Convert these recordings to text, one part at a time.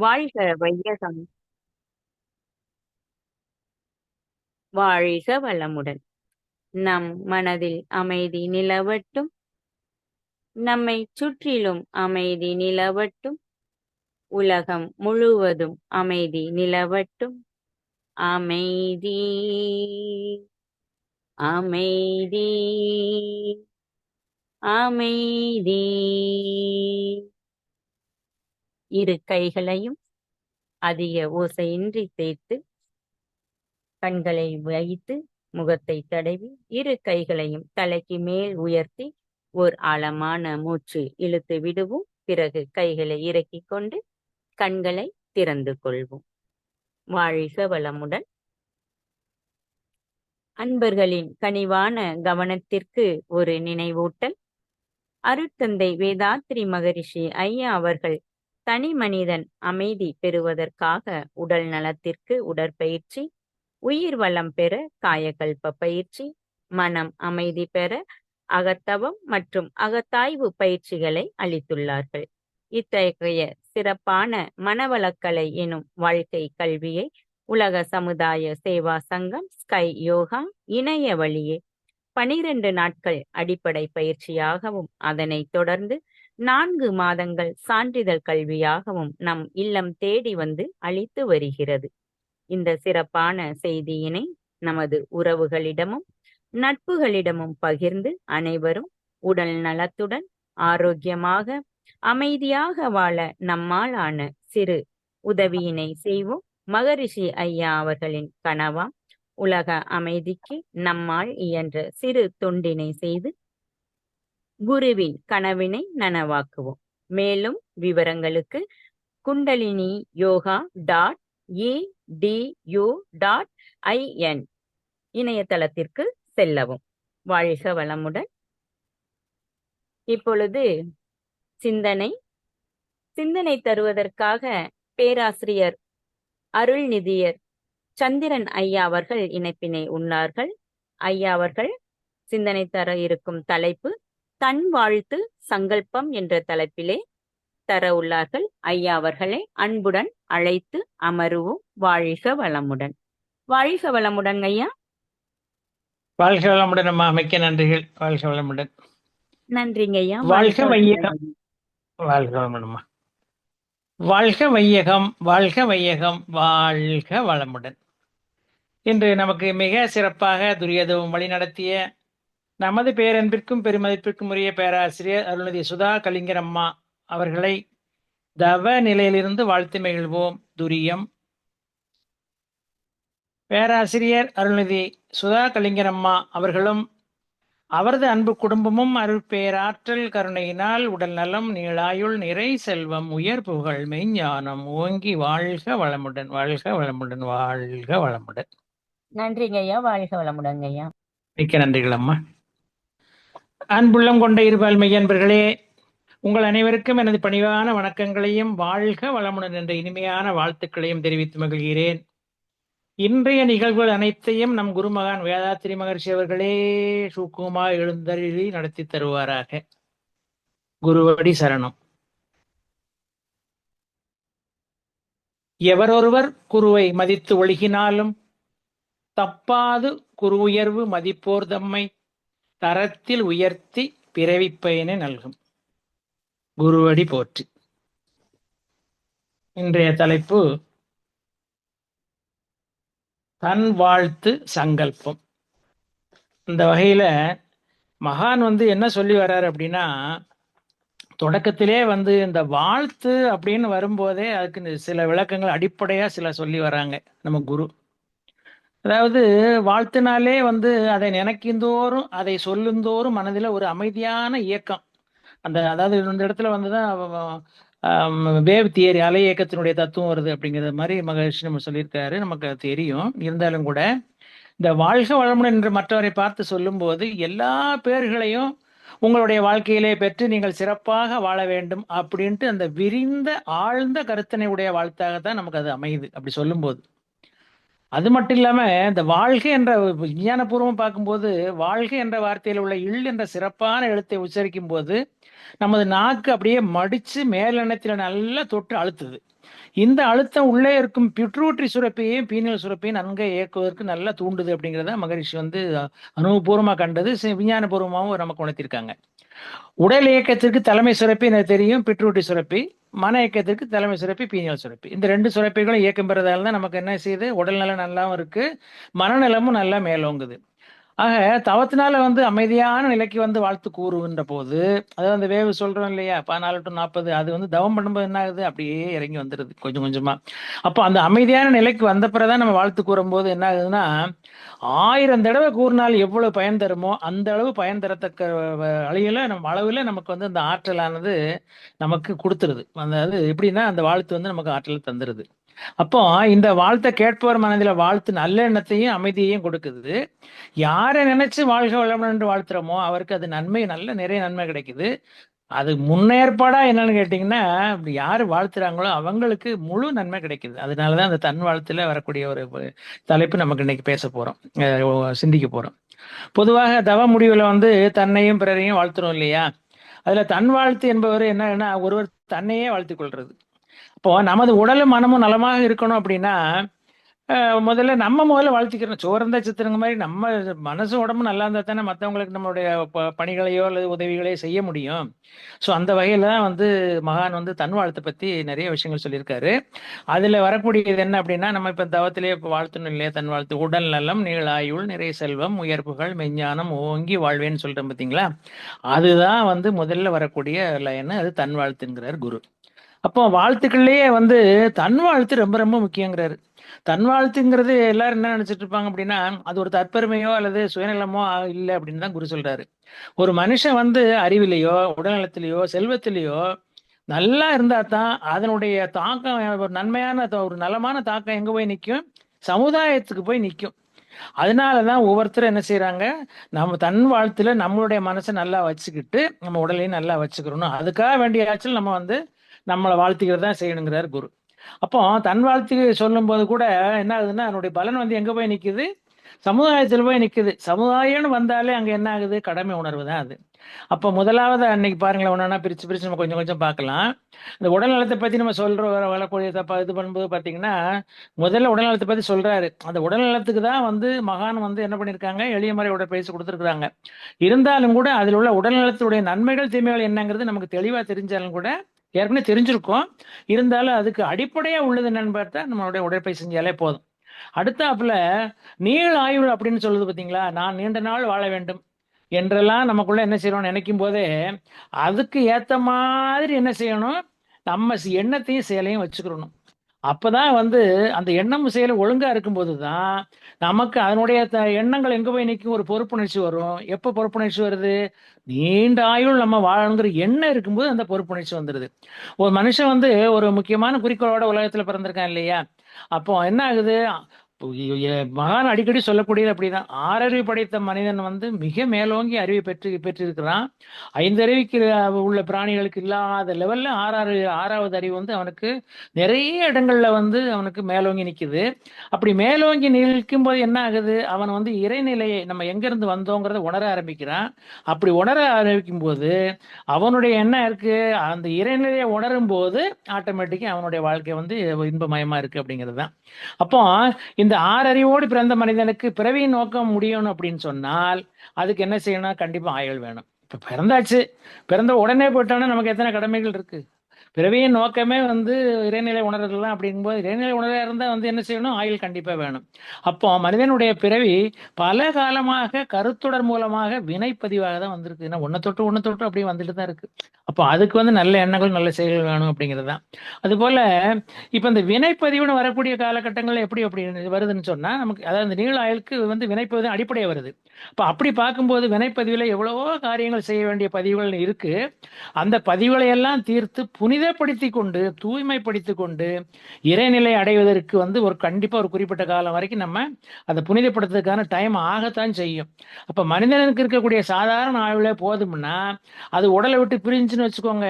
வாழ்க வையகம், வாழ்க வளமுடன். நம் மனதில் அமைதி நிலவட்டும், நம்மைச் சுற்றிலும் அமைதி நிலவட்டும், உலகம் முழுவதும் அமைதி நிலவட்டும். அமைதி, அமைதி, அமைதி. இரு கைகளையும் அதிக ஓசையின்றி தேய்த்து, கண்களை வைத்து, முகத்தை தடவி, இரு கைகளையும் தலைக்கு மேல் உயர்த்தி ஓர் ஆழமான மூச்சு இழுத்து விடுவோம். பிறகு கைகளை இறக்கிக் கொண்டு கண்களை திறந்து கொள்வோம். வாழ்க வளமுடன். அன்பர்களின் கனிவான கவனத்திற்கு ஒரு நினைவூட்டல். அருட்தந்தை வேதாத்ரி மகரிஷி ஐயா அவர்கள் தனி மனிதன் அமைதி பெறுவதற்காக உடல் நலத்திற்கு உடற்பயிற்சி, உயிர் வளம் பெற காயகல்ப பயிற்சி, மனம் அமைதி பெற அகத்தவம் மற்றும் அகத்தாய்வு பயிற்சிகளை அளித்துள்ளார்கள். இத்தகைய சிறப்பான மனவளக்கலை எனும் வாழ்க்கை கல்வியை உலக சமுதாய சேவா சங்கம் ஸ்கை யோகா இணைய வழியே 12 நாட்கள் அடிப்படை பயிற்சியாகவும், அதனைத் தொடர்ந்து 4 மாதங்கள் சான்றிதழ் கல்வியாகவும் நம் இல்லம் தேடி வந்து அளித்து வருகிறது. இந்த சிறப்பான செய்தியினை நமது உறவுகளிடமும் நட்புகளிடமும் பகிர்ந்து அனைவரும் உடல் நலத்துடன் ஆரோக்கியமாக அமைதியாக வாழ நம்மால் ஆன சிறு உதவியினை செய்வோம். மகரிஷி ஐயா அவர்களின் கனவாம் உலக அமைதிக்கு நம்மால் இயன்ற சிறு தொண்டினை செய்து குருவின் கனவினை நனவாக்குவோம். மேலும் விவரங்களுக்கு குண்டலினி யோகா .edu.in இணையதளத்திற்கு செல்லவும். வாழ்க வளமுடன். இப்பொழுது சிந்தனை தருவதற்காக பேராசிரியர் அருள்நிதியர் சந்திரன் ஐயா அவர்கள் இணைப்பினை உள்ளார்கள். ஐயா அவர்கள் சிந்தனை தர இருக்கும் தலைப்பு தன் வாழ்த்து சங்கல்பம் என்ற தலைப்பிலே தர உள்ளார்கள். ஐயா அவர்களை அன்புடன் அழைத்து அமருவோம். வாழ்க வளமுடன். வாழ்க வளமுடன் ஐயா. வாழ்க வளமுடன் அம்மா, மிக்க நன்றிகள். வாழ்க வளமுடன். நன்றிங்க ஐயா. வாழ்க வையகம். வாழ்க வளமுடன்மா. வாழ்க வையகம், வாழ்க வையகம், வாழ்க வளமுடன். இன்று நமக்கு மிக சிறப்பாக துரியதவும் வழிநடத்திய நமது பேரன்பிற்கும் பெருமதிப்பிற்கும் உரிய பேராசிரியர் அருள்நிதி சுதா கலிங்கர் அம்மா அவர்களை தவ நிலையிலிருந்து வாழ்த்து மகிழ்வோம். துரியம். பேராசிரியர் அருள்நிதி சுதா கலிங்கர் அம்மா அவர்களும் அவரது அன்பு குடும்பமும் அருட்பேராற்றல் கருணையினால் உடல் நலம், நீளாயுள், நிறை செல்வம், உயர் புகழ், மெய்ஞானம் ஓங்கி வாழ்க வளமுடன், வாழ்க வளமுடன், வாழ்க வளமுடன். நன்றிங்க ஐயா. வாழ்க வளமுடன் ஐயா. மிக்க நன்றிகள் அம்மா. அன்புள்ளம் கொண்ட இருபால் மெய்யன்பர்களே, உங்கள் அனைவருக்கும் எனது பணிவான வணக்கங்களையும் வாழ்க வளமுடன் என்ற இனிமையான வாழ்த்துக்களையும் தெரிவித்து மகிழ்கிறேன். இன்றைய நிகழ்வுகள் அனைத்தையும் நம் குருமகான் வேதாத்திரி மகர்ஷி அவர்களே சூக்குமா எழுந்தருளி நடத்தி தருவாராக. குருவடி சரணம். எவரொருவர் குருவை மதித்து ஒழுகினாலும் தப்பாது குரு உயர்வு மதிப்போர் தம்மை தரத்தில் உயர்த்தி பிறவிப்பயனை நல்கும். குருவடி போற்றி. இன்றைய தலைப்பு தன் வாழ்த்து சங்கல்பம். இந்த வகையில மகான் என்ன சொல்லி வர்றாரு அப்படின்னா, தொடக்கத்திலே இந்த வாழ்த்து அப்படின்னு வரும்போதே அதுக்கு சில விளக்கங்கள் அடிப்படையா சில சொல்லி வராங்க நம்ம குரு. அதாவது வாழ்த்துனாலே அதை நினைக்குந்தோறும், அதை சொல்லுந்தோறும் மனதில் ஒரு அமைதியான இயக்கம். அதாவது இந்த இடத்துல வந்துதான் வேவ் தியரி, அலை இயக்கத்தினுடைய தத்துவம் வருது அப்படிங்கிற மாதிரி மகரிஷி நம்ம சொல்லியிருக்காரு. நமக்கு அது தெரியும். இருந்தாலும் கூட இந்த வாழ்க வளமுடன் என்று மற்றவரை பார்த்து சொல்லும்போது எல்லா பேர்களையும் உங்களுடைய வாழ்க்கையிலே பெற்று நீங்கள் சிறப்பாக வாழ வேண்டும் அப்படின்ட்டு அந்த விரிந்த ஆழ்ந்த கருத்தினை உடைய வாழ்த்தாகத்தான் நமக்கு அது அமையுது அப்படி சொல்லும்போது. அது மட்டும் இல்லாம இந்த வாழ்க என்ற விஞ்ஞானபூர்வம் பார்க்கும்போது வாழ்க என்ற வார்த்தையில் உள்ள இல் என்ற சிறப்பான எழுத்தை உச்சரிக்கும் போது நமது நாக்கு அப்படியே மடிச்சு மேலெண்ணத்தில் நல்லா தொட்டு அழுத்துது. இந்த அழுத்தம் உள்ளே இருக்கும் பிட்ரூட்ரி சுரப்பியையும் பீனியல் சுரப்பியும் நன்கு இயக்குவதற்கு நல்லா தூண்டுது அப்படிங்கிறத மகரிஷி வந்து அனுபவபூர்வமா கண்டது, விஞ்ஞானபூர்வமாகவும் நமக்கு உணர்த்திருக்காங்க. உடல் இயக்கத்திற்கு தலைமை சுரப்பி எனக்கு தெரியும் பிட்ரூட்டி சுரப்பி, மன இயக்கத்திற்கு தலைமை சுரப்பி பீனியல் சுரப்பி. இந்த 2 சுரப்பிகளும் இயக்கம் பெறதால தான் நமக்கு என்ன செய்யுது, உடல் நலம் நல்லாவும் இருக்கு, மனநலமும் நல்லா மேலோங்குது. ஆக தவத்தினால வந்து அமைதியான நிலைக்கு வந்து வாழ்த்து கூறுகின்ற போது, அதாவது அந்த வேவு சொல்றோம் இல்லையா, 14 to 40, அது வந்து தவம் பண்ணும்போது என்ன ஆகுது, அப்படியே இறங்கி வந்துருது கொஞ்சம் கொஞ்சமா. அப்போ அந்த அமைதியான நிலைக்கு வந்த பிறகுதான் நம்ம வாழ்த்து கூறும்போது என்ன ஆகுதுன்னா, 1000 தடவை கூறினால் எவ்வளவு பயன் தருமோ அந்த அளவு பயன் தரத்தக்க அளவுல நமக்கு வந்து அந்த ஆற்றலானது நமக்கு கொடுத்துருது. அதாவது எப்படின்னா அந்த வாழ்த்து வந்து நமக்கு ஆற்றலை தந்துருது. அப்போ இந்த வாழ்த்தை கேட்பவர் மனதில வாழ்த்து நல்ல எண்ணத்தையும் அமைதியையும் கொடுக்குது. யாரை நினைச்சு வாழ்க வளமுடன் என்று வாழ்த்துறோமோ அவருக்கு அது நன்மை, நிறைய நன்மை கிடைக்குது. அது முன்னேற்பாடா என்னன்னு கேட்டீங்கன்னா, அப்படி யாரு வாழ்த்துறாங்களோ அவங்களுக்கு முழு நன்மை கிடைக்குது. அதனாலதான் அந்த தன் வாழ்த்துல வரக்கூடிய ஒரு தலைப்பு நமக்கு இன்னைக்கு பேச போறோம், சிந்திக்க போறோம். பொதுவாக தவ முடிவுல வந்து தன்னையும் பிறரையும் வாழ்த்துறோம் இல்லையா? அதுல தன் வாழ்த்து என்பவர் என்னன்னா, ஒருவர் தன்னையே வாழ்த்திக் கொள்றது. இப்போ நமது உடலும் மனமும் நலமாக இருக்கணும் அப்படின்னா, முதல்ல வாழ்த்திக்கிறணும். சோறு இருந்தா சித்திரங்க மாதிரி நம்ம மனசு உடம்பு நல்லா இருந்தா தானே மற்றவங்களுக்கு நம்மளுடைய பணிகளையோ அல்லது உதவிகளையோ செய்ய முடியும். ஸோ அந்த வகையில தான் வந்து மகான் வந்து தன் வாழ்த்தை பத்தி நிறைய விஷயங்கள் சொல்லியிருக்காரு. அதுல வரக்கூடியது என்ன அப்படின்னா, நம்ம இப்ப தவத்திலே இப்ப வாழ்த்தணும் இல்லையா, தன் வாழ்த்து உடல் நலம், நீளாயுள், நிறை செல்வம், உயர்ப்புகள், மெஞ்ஞானம், ஓங்கி வாழ்வேன்னு சொல்றேன் பார்த்தீங்களா? அதுதான் வந்து முதல்ல வரக்கூடிய லைன். அது தன் வாழ்த்துங்கிறார் குரு. அப்போ வாழ்த்துக்கள்லயே வந்து தன் வாழ்த்து ரொம்ப ரொம்ப முக்கியங்கிறாரு. தன் வாழ்த்துங்கிறது எல்லாரும் என்ன நினைச்சிட்டு இருப்பாங்க அப்படின்னா, அது ஒரு தற்பெருமையோ அல்லது சுயநலமோ இல்லை அப்படின்னு தான் குரு சொல்றாரு. ஒரு மனுஷன் வந்து அறிவிலையோ, உடல்நலத்திலேயோ, செல்வத்திலேயோ நல்லா இருந்தா தான் அதனுடைய தாக்கம், ஒரு நன்மையான ஒரு நலமான தாக்கம் எங்க போய் நிற்கும், சமுதாயத்துக்கு போய் நிற்கும். அதனாலதான் ஒவ்வொருத்தரும் என்ன செய்யறாங்க, நம்ம தன் வாழ்த்துல நம்மளுடைய மனசை நல்லா வச்சுக்கிட்டு நம்ம உடலையும் நல்லா வச்சுக்கிறோம். அதுக்காக வேண்டிய ஆற்றல் நம்ம வந்து நம்மளை வாழ்த்துக்கிறது தான் செய்யணுங்கிறார் குரு. அப்போ தன் வாழ்த்து சொல்லும் போது கூட என்ன ஆகுதுன்னா, அதனுடைய பலன் வந்து எங்க போய் நிக்குது, சமுதாயத்தில் போய் நிக்குது. சமுதாயம்னு வந்தாலே அங்க என்ன ஆகுது, கடமை உணர்வு தான் அது. அப்போ முதலாவது அன்னைக்கு பாருங்களேன், ஒன்னா பிரிச்சு பிரிச்சு நம்ம கொஞ்சம் கொஞ்சம் பார்க்கலாம். இந்த உடல் நலத்தை பத்தி நம்ம சொல்றோம், வரக்கூடிய இது பண்ணும்போது பாத்தீங்கன்னா, முதல்ல உடல் நலத்தை பத்தி சொல்றாரு. அந்த உடல் நலத்துக்கு தான் வந்து மகான் வந்து என்ன பண்ணிருக்காங்க, எளிய முறை உடற்பயிற்சி கொடுத்துருக்காங்க. இருந்தாலும் கூட அதில் உள்ள உடல் நலத்துடைய நன்மைகள் தீமைகள் என்னங்கிறது நமக்கு தெளிவா தெரிஞ்சாலும் கூட, ஏற்கனவே தெரிஞ்சிருக்கோம். இருந்தாலும் அதுக்கு அடிப்படையா உள்ளது என்னன்னு பார்த்தா நம்மளுடைய உடற்பயிற்சி செஞ்சாலே போதும். அடுத்தாப்புல நீள் ஆயுள் அப்படின்னு சொல்லுது பாத்தீங்களா, நான் நீண்ட நாள் வாழ வேண்டும் என்றெல்லாம் நமக்குள்ள என்ன செய்யணும் நினைக்கும் போதே, அதுக்கு ஏத்த மாதிரி என்ன செய்யணும், நம்ம எண்ணத்தையும் செயலையும் வச்சுக்கிறணும். அப்பதான் வந்து அந்த எண்ணம் செயல் ஒழுங்கா இருக்கும்போது தான் நமக்கு அதனுடைய எண்ணங்கள் எங்க போய் நிற்கும், ஒரு பொறுப்புணர்ச்சி வரும். எப்ப பொறுப்புணர்ச்சி வருது, நீண்ட ஆயுள் நம்ம வாழணுங்கிற எண்ணம் இருக்கும்போது அந்த பொறுப்புணர்ச்சி வந்துருது. ஒரு மனுஷன் வந்து ஒரு முக்கியமான குறிக்கோளோட உலகத்துல பிறந்திருக்கான் இல்லையா, அப்போ என்ன ஆகுது, மகான் அடிக்கடி சொல்லக்கூடியது அப்படிதான். 6 அறிவு படைத்த மனிதன் வந்து மிக மேலோங்கி அறிவை பெற்றிருக்கிறான். 5 அறிவுக்கு உள்ள பிராணிகளுக்கு இல்லாத லெவல்ல ஆறாவது அறிவு வந்து அவனுக்கு நிறைய இடங்கள்ல வந்து அவனுக்கு மேலோங்கி நிக்குது. அப்படி மேலோங்கி நிற்கும் போது என்ன ஆகுது, அவன் வந்து இறைநிலையை நம்ம எங்க இருந்து வந்தோங்கிறத உணர ஆரம்பிக்கிறான். அப்படி உணர ஆரம்பிக்கும் போது அவனுடைய என்ன இருக்கு, அந்த இறைநிலையை உணரும் போது ஆட்டோமேட்டிக்கா அவனுடைய வாழ்க்கை வந்து இன்பமயமா இருக்கு அப்படிங்கிறது தான். அப்போ இந்த 6 அறிவோடு பிறந்த மனிதனுக்கு பிறவியின் நோக்கம் முடியணும் அப்படின்னு சொன்னால் அதுக்கு என்ன செய்யணும், கண்டிப்பா ஆயுள் வேணும். இப்ப பிறந்தாச்சு, பிறந்த உடனே போயிட்டோம்னா நமக்கு எத்தனை கடமைகள் இருக்கு. பிறவியின் நோக்கமே வந்து இறைநிலை உணர்தல் அப்படிங்கும்போது, இறைநிலை உணர்வா இருந்தா வந்து என்ன செய்யணும், ஆயுள் கண்டிப்பா வேணும். அப்போ மனிதனுடைய பிறவி பல காலமாக கருத்துடர் மூலமாக வினைப்பதிவாக தான் வந்திருக்கு. ஏன்னா ஒன்ன தொட்டு அப்படியே வந்துட்டு தான் இருக்கு. அப்போ அதுக்கு வந்து நல்ல எண்ணங்கள் நல்ல செயல்கள் வேணும் அப்படிங்கிறது தான். அதுபோல இப்ப இந்த வினைப்பதிவுன்னு வரக்கூடிய காலகட்டங்கள்ல எப்படி வருதுன்னு சொன்னா, நமக்கு அதாவது இந்த நீள ஆயுளுக்கு வந்து வினைப்பதிவு அடிப்படையா வருது. அப்ப அப்படி பார்க்கும்போது வினைப்பதிவுல எவ்வளவோ காரியங்கள் செய்ய வேண்டிய பதிவுகள் இருக்கு. அந்த பதிவுகளை எல்லாம் தீர்த்து புனிதப்படுத்தி கொண்டு, தூய்மைப்படுத்தி கொண்டு இறைநிலை அடைவதற்கு வந்து ஒரு கண்டிப்பா ஒரு குறிப்பிட்ட காலம் வரைக்கும் நம்ம அதை புனிதப்படுத்துறதுக்கான டைம் ஆகத்தான் செய்யும். அப்ப மனிதனுக்கு இருக்கக்கூடிய சாதாரண ஆயுளே போதும்னா, அது உடலை விட்டு பிரிஞ்சுன்னு வச்சுக்கோங்க,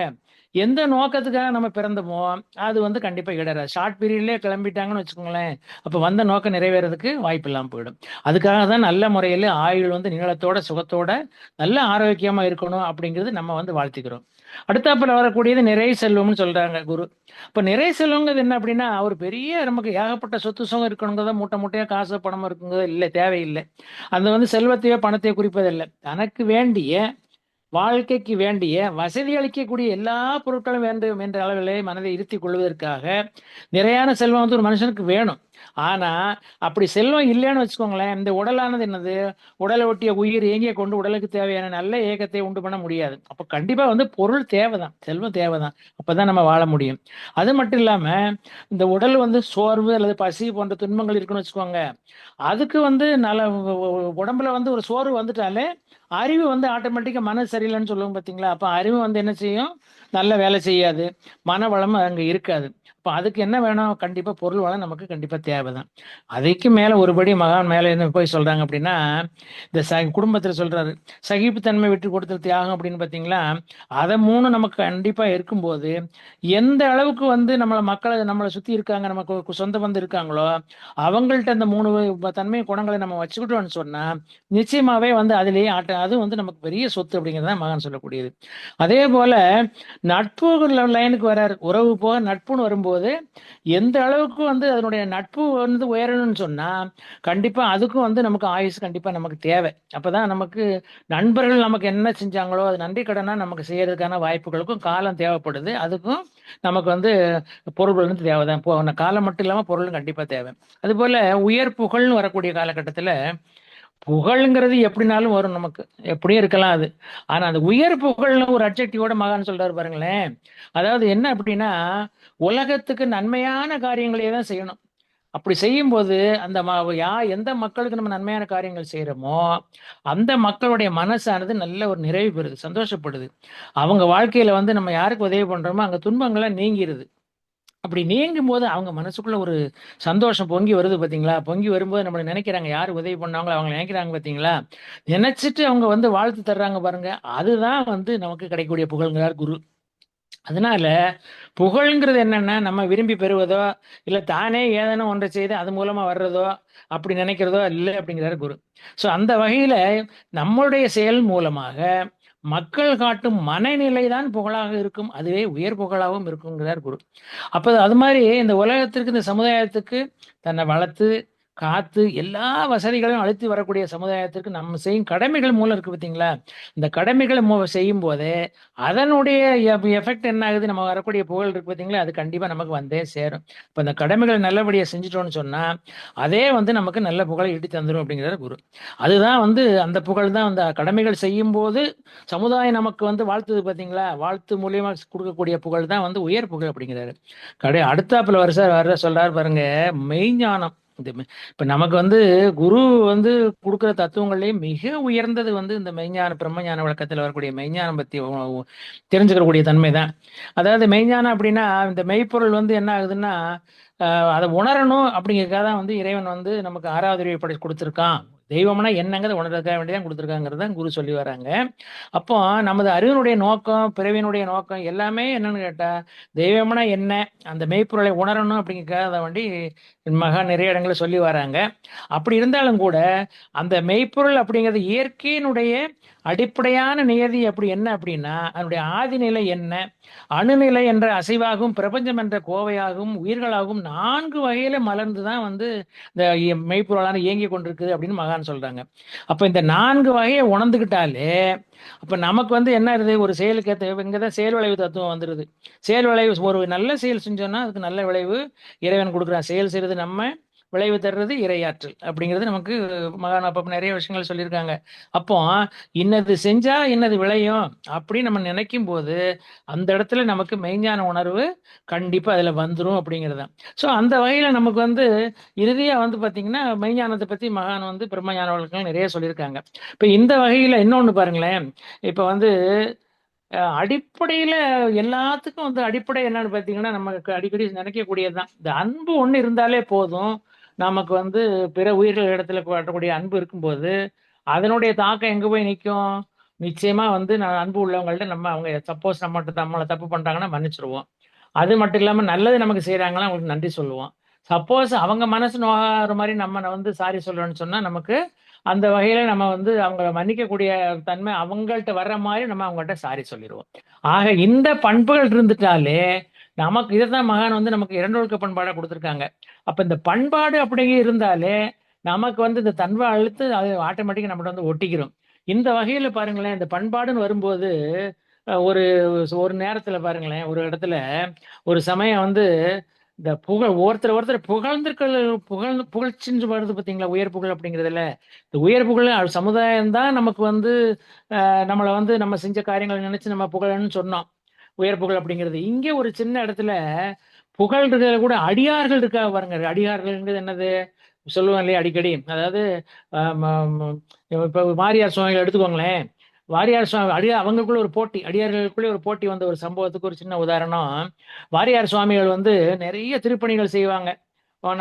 எந்த நோக்கத்துக்காக நம்ம பிறந்தோமோ அது வந்து கண்டிப்பா இடராது. ஷார்ட் பீரியட்லயே கிளம்பிட்டாங்கன்னு வச்சுக்கோங்களேன், அப்ப வந்த நோக்கம் நிறைவேறதுக்கு வாய்ப்பு இல்லாம போயிடும். அதுக்காக தான் நல்ல முறையில் ஆயுள் வந்து நீளத்தோட சுகத்தோட நல்ல ஆரோக்கியமா இருக்கணும் அப்படிங்கிறது நம்ம வந்து வாழ்த்துக்கிறோம். அடுத்தாப்புல வரக்கூடியது நிறை செல்வம்னு சொல்றாங்க குரு. இப்ப நிறை செல்வங்கிறது என்ன அப்படின்னா, ஒரு பெரிய நமக்கு ஏகப்பட்ட சொத்து சுகம் இருக்கணுங்கிறத மூட்டை மூட்டையா காசு பணம் இருக்குங்கிறத இல்லை, தேவையில்லை. அது வந்து செல்வத்தையோ பணத்தையோ குறிப்பதில்லை. தனக்கு வேண்டிய வாழ்க்கைக்கு வேண்டிய வசதி அளிக்கக்கூடிய எல்லா பொருட்களும் வேண்டும் என்ற அளவிலே மனதை இருத்திக் கொள்வதற்காக நிறையான செல்வம் வந்து ஒரு மனுஷனுக்கு வேணும். ஆனா அப்படி செல்வம் இல்லைன்னு வச்சுக்கோங்களேன், இந்த உடலானது என்னது, உடலை ஒட்டிய உயிர் இயங்கிய கொண்டு உடலுக்கு தேவையான நல்ல ஏக்கத்தை உண்டு பண்ண முடியாது. அப்ப கண்டிப்பா வந்து பொருள் தேவைதான், செல்வம் தேவைதான். அப்பதான் நம்ம வாழ முடியும். அது மட்டும் இல்லாம இந்த உடல் வந்து சோர்வு அல்லது பசி போன்ற துன்பங்கள் இருக்குன்னு வச்சுக்கோங்க, அதுக்கு வந்து நல்ல உடம்புல வந்து ஒரு சோர்வு வந்துட்டாலே அறிவு வந்து ஆட்டோமேட்டிக்கா மனசு சரியில்லைன்னு சொல்லுவோம் பாத்தீங்களா? அப்ப அறிவு வந்து என்ன செய்யும், நல்ல வேலை செய்யாது, மன வளம் அங்க இருக்காது. அப்ப அதுக்கு என்ன வேணும், கண்டிப்பா பொருள் வளம் நமக்கு கண்டிப்பா தேவைதான். அதுக்கு மேல ஒருபடி மகான் மேல என்ன போய் சொல்றாங்க அப்படின்னா, இந்த குடும்பத்துல சொல்றாரு, சகிப்புத்தன்மை விட்டு கொடுத்தல் தியாகம் அப்படின்னு பாத்தீங்களா? அதை மூணு நமக்கு கண்டிப்பா இருக்கும்போது, எந்த அளவுக்கு வந்து நம்மளை சுத்தி இருக்காங்க, நமக்கு சொந்த பந்தம் இருக்காங்களோ அவங்கள்ட்ட அந்த மூணு தன்மை குணங்களை நம்ம வச்சுக்கிட்டோம்னு சொன்னா நிச்சயமாவே வந்து அதிலேயே அது வந்து நமக்கு பெரிய சொத்து அப்படிங்கிறத மகான் சொல்லக்கூடியது. அதே போல நட்பு லைனுக்கு வராரு, உறவு போக நட்புன்னு வரும்போது எந்த அளவுக்கு வந்து அதனுடைய நட்பு வந்து உயரணும்னு சொன்னா கண்டிப்பா அதுக்கும் வந்து நமக்கு ஆயுசு கண்டிப்பா நமக்கு தேவை. அப்பதான் நமக்கு நண்பர்கள் நமக்கு என்ன செஞ்சாங்களோ அது நன்றி கடனா நமக்கு செய்யறதுக்கான வாய்ப்புகளுக்கும் காலம் தேவைப்படுது. அதுக்கும் நமக்கு வந்து பொருள் வந்து தேவைதான். காலம் மட்டும் இல்லாம பொருளும் கண்டிப்பா தேவை. அது போல உயர் புகழ்னு வரக்கூடிய காலகட்டத்துல புகழ்ங்கிறது எப்படினாலும் வரும், நமக்கு எப்படியும் இருக்கலாம் அது. ஆனா அந்த உயர் புகழ்னு ஒரு அட்ஜெக்டிவோட மகான் சொல்றாரு பாருங்களேன். அதாவது என்ன அப்படின்னா, உலகத்துக்கு நன்மையான காரியங்களே தான் செய்யணும். அப்படி செய்யும்போது அந்த எந்த மக்களுக்கு நம்ம நன்மையான காரியங்கள் செய்யறோமோ அந்த மக்களுடைய மனசானது நல்ல ஒரு நிறைவு பெறுது, சந்தோஷப்படுது. அவங்க வாழ்க்கையில வந்து நம்ம யாருக்கு உதவி பண்றோமோ அங்க துன்பங்கள்லாம் நீங்கிருது. அப்படி நீங்கும் போது அவங்க மனசுக்குள்ள ஒரு சந்தோஷம் பொங்கி வருது பாத்தீங்களா? பொங்கி வரும்போது நம்மள நினைக்கிறாங்க, யாரு உதவி பண்ணாங்களோ அவங்க நினைக்கிறாங்க பாத்தீங்களா? நினைச்சிட்டு அவங்க வந்து வாழ்த்து தர்றாங்க பாருங்க. அதுதான் வந்து நமக்கு கிடைக்கக்கூடிய புகழ்ங்கிறார் குரு. அதனால புகழ்ங்கிறது என்னன்னா, நம்ம விரும்பி பெறுவதோ இல்ல தானே ஏதேனும் ஒன்றை செய்து அது மூலமா வர்றதோ அப்படி நினைக்கிறதோ இல்லை அப்படிங்கிறாரு குரு. சோ அந்த வகையில நம்மளுடைய செயல் மூலமாக மக்கள் காட்டும் மனநிலை தான் புகழாக இருக்கும், அதுவே உயர் புகழாகவும் இருக்குங்கிறார் குரு. அப்ப அது மாதிரி இந்த உலகத்திற்கு, இந்த சமுதாயத்துக்கு தன்னை வளர்த்து காத்து எல்லா வசதிகளையும் அளித்து வரக்கூடிய சமுதாயத்திற்கு நம்ம செய்யும் கடமைகள் மூலம் இருக்கு பார்த்தீங்களா? இந்த கடமைகளை செய்யும் போதே அதனுடைய எஃபெக்ட் என்ன ஆகுது, நம்ம வரக்கூடிய புகழ் இருக்கு பார்த்தீங்களா? அது கண்டிப்பா நமக்கு வந்தே சேரும். இப்ப இந்த கடமைகளை நல்லபடியா செஞ்சுட்டோம்னு சொன்னா அதே வந்து நமக்கு நல்ல புகழை ஈட்டி தந்துரும் அப்படிங்கிறார் குரு. அதுதான் வந்து அந்த புகழ் தான் அந்த கடமைகள் செய்யும் போது சமுதாயம் நமக்கு வந்து வாழ்த்துது பார்த்தீங்களா? வாழ்த்து மூலியமா கொடுக்கக்கூடிய புகழ் தான் வந்து உயர் புகழ் அப்படிங்கிறாரு. அடுத்தாப்புல வர சொல்றாரு பாருங்க, மெய்ஞானம். இப்ப நமக்கு வந்து குரு வந்து கொடுக்கிற தத்துவங்கள்லயே மிக உயர்ந்தது வந்து இந்த மெய்ஞான பிரம்மஞான விளக்கத்துல வரக்கூடிய மெய்ஞானம் பத்தி தெரிஞ்சுக்கக்கூடிய தன்மை தான். அதாவது மெய்ஞானம் அப்படின்னா இந்த மெய்ப்பொருள் வந்து என்ன ஆகுதுன்னா, அதை உணரணும் அப்படிங்கிறதுக்காக தான் வந்து இறைவன் வந்து நமக்கு 6வது அறிவை படைச்சு கொடுத்துருக்கான். தெய்வம்னா என்னங்கிறத உணர்றதுக்காக வேண்டியதான் கொடுத்துருக்காங்கிறது தான் குரு சொல்லி வராங்க. அப்போ நமது அறிவினுடைய நோக்கம், பிறவியினுடைய நோக்கம் எல்லாமே என்னன்னு கேட்டா, தெய்வம்னா என்ன, அந்த மெய்ப்பொருளை உணரணும் அப்படிங்கிறதுக்காக வேண்டி மகா நிறைய இடங்களை சொல்லி வராங்க. அப்படி இருந்தாலும் கூட அந்த மெய்ப்பொருள் அப்படிங்கிறது இயற்கையினுடைய அடிப்படையான நியதி அப்படி என்ன அப்படின்னா, அதனுடைய ஆதிநிலை என்ன, அணுநிலை என்ற அசைவாகவும் பிரபஞ்சம் என்ற கோவையாகவும் உயிர்களாகவும் 4 வகையில மலர்ந்து தான் வந்து இந்த மெய்ப்பொருளான இயங்கி கொண்டிருக்குது அப்படின்னு மகான் சொல்றாங்க. அப்ப இந்த 4 வகையை உணர்ந்துகிட்டாலே அப்ப நமக்கு வந்து என்ன ஆகுது, ஒரு செயலுக்கு ஏற்ற இங்கதான் செயல் விளைவு தத்துவம் வந்துருது. செயல் விளைவு, ஒரு நல்ல செயல் செஞ்சோம்னா அதுக்கு நல்ல விளைவு இறைவன் கொடுக்குறான். செயல் செய்யறது நம்ம, விளைவு தர்றது இறையாற்றல் அப்படிங்கிறது நமக்கு மகான் அப்ப நிறைய விஷயங்கள் சொல்லியிருக்காங்க. அப்போ இன்னது செஞ்சா இன்னது விளையும் அப்படின்னு நம்ம நினைக்கும் போது அந்த இடத்துல நமக்கு மெய்ஞான உணர்வு கண்டிப்பா அதுல வந்துரும் அப்படிங்கிறது தான். ஸோ அந்த வகையில நமக்கு வந்து இறுதியா வந்து பாத்தீங்கன்னா மெய்ஞானத்தை பத்தி மகான் வந்து பிரம்மஞான வழக்குகள் நிறைய சொல்லியிருக்காங்க. இப்ப இந்த வகையில இன்னொன்னு பாருங்களேன். இப்ப வந்து அடிப்படையில எல்லாத்துக்கும் வந்து அடிப்படை என்னன்னு பாத்தீங்கன்னா நமக்கு அடிக்கடி நினைக்கக்கூடியதுதான், இந்த அன்பு ஒண்ணு இருந்தாலே போதும். நமக்கு வந்து பிற உயிர்கள் இடத்துல காட்டக்கூடிய அன்பு இருக்கும்போது அதனுடைய தாக்கம் எங்க போய் நிற்கும்? நிச்சயமா வந்து நான் அன்பு உள்ளவங்கள்ட்ட நம்ம, அவங்க சப்போஸ் நம்மள தப்பு பண்றாங்கன்னா மன்னிச்சிருவோம். அது மட்டும் இல்லாம நல்லது நமக்கு செய்யறாங்கன்னா அவங்களுக்கு நன்றி சொல்லுவோம். சப்போஸ் அவங்க மனசு நோகாத மாதிரி நம்ம வந்து சாரி சொல்றோம்னு சொன்னா நமக்கு அந்த வகையில நம்ம வந்து அவங்கள மன்னிக்கக்கூடிய தன்மை அவங்கள்ட்ட வர்ற மாதிரி நம்ம அவங்கள்ட்ட சாரி சொல்லிடுவோம். ஆக இந்த பண்புகள் இருந்துட்டாலே நமக்கு இதைதான் மகான் வந்து நமக்கு இரண்டொழுக்க பண்பாடா கொடுத்துருக்காங்க. அப்ப இந்த பண்பாடு அப்படிங்க இருந்தாலே நமக்கு வந்து இந்த தன்மை அழுத்து அது ஆட்டோமேட்டிக்கா நம்மகிட்ட வந்து ஒட்டிக்கிறோம். இந்த வகையில பாருங்களேன், இந்த பண்பாடுன்னு வரும்போது ஒரு ஒரு நேரத்துல பாருங்களேன், ஒரு இடத்துல ஒரு சமயம் வந்து இந்த ஒருத்தர் ஒருத்தர் புகழ்ச்சின்னு வருது பாத்தீங்களா, உயர் புகழ் அப்படிங்கிறதுல. இந்த உயர் புகழ் சமுதாயம் தான் நமக்கு வந்து நம்மளை வந்து நம்ம செஞ்ச காரியங்களை நினைச்சு நம்ம புகழன்னு சொன்னோம். உயர் புகழ் அப்படிங்கிறது இங்க ஒரு சின்ன இடத்துல புகழ்ன்றதுல கூட அடியார்கள் இருக்கா பாருங்க. அடியார்கள்ங்கிறது என்னது சொல்லுவோம் இல்லையா அடிக்கடி. அதாவது இப்ப வாரியார் சுவாமிகளை எடுத்துக்கோங்களேன். வாரியார் சுவாமி அவங்களுக்குள்ள ஒரு போட்டி, அடியார்களுக்குள்ளே ஒரு போட்டி வந்த ஒரு சம்பவத்துக்கு ஒரு சின்ன உதாரணம். வாரியார் சுவாமிகள் வந்து நிறைய திருப்பணிகள் செய்வாங்க,